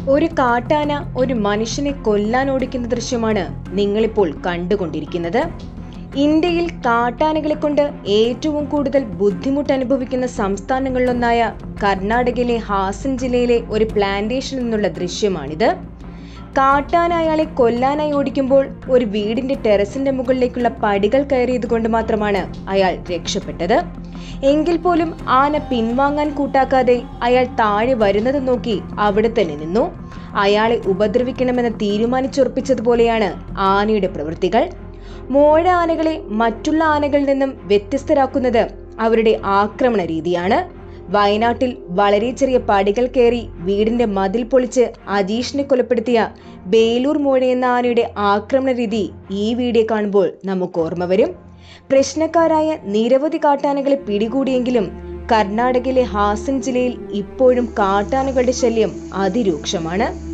ഒരു കാട്ടാന ഒരു മനുഷ്യനെ കൊല്ലാൻ ഓടിക്കുന്ന ദൃശ്യമാണ് നിങ്ങളിപ്പോൾ കണ്ടുകൊണ്ടിരിക്കുന്നത്. ഇന്ത്യയിൽ കാട്ടാനകളെ കൊണ്ട് ഏറ്റവും കൂടുതൽ ബുദ്ധിമുട്ട് അനുഭവിക്കുന്ന സംസ്ഥാനങ്ങളിലൊന്നായ കർണാടകയിലെ ഹാസൻ ജില്ലയിലെ ഒരു പ്ലാന്റേഷനിൽ നിന്നുള്ള ദൃശ്യമാണിത്. കാട്ടാന അയാളെ കൊല്ലാനായി ഓടിക്കുമ്പോൾ ഒരു വീടിന്റെ ടെറസിന്റെ മുകളിലേക്കുള്ള പടികൾ കയറിയത് കൊണ്ട് മാത്രമാണ് അയാൾ രക്ഷപ്പെട്ടത്. എങ്കിൽ പോലും ആന പിൻവാങ്ങാൻ കൂട്ടാക്കാതെ അയാൾ താഴെ വരുന്നത് നോക്കി അവിടെ തന്നെ നിന്നു. അയാളെ ഉപദ്രവിക്കണമെന്ന് തീരുമാനിച്ചുറപ്പിച്ചതുപോലെയാണ് ആനയുടെ പ്രവൃത്തികൾ. മോഴ ആനകളെ മറ്റുള്ള ആനകളിൽ നിന്നും വ്യത്യസ്തരാക്കുന്നത് അവരുടെ ആക്രമണ രീതിയാണ്. വയനാട്ടിൽ വളരെ ചെറിയ പടികൾ കയറി വീടിന്റെ മതിൽ പൊളിച്ച് അജീഷിനെ കൊലപ്പെടുത്തിയ ബേലൂർ മോഴ എന്ന ആനയുടെ ആക്രമണ രീതി ഈ വീഡിയോ കാണുമ്പോൾ നമുക്ക് ഓർമ്മ വരും. പ്രശ്നക്കാരായ നിരവധി കാട്ടാനകളെ പിടികൂടിയെങ്കിലും കർണാടകയിലെ ഹാസൻ ജില്ലയിൽ ഇപ്പോഴും കാട്ടാനകളുടെ ശല്യം അതിരൂക്ഷമാണ്.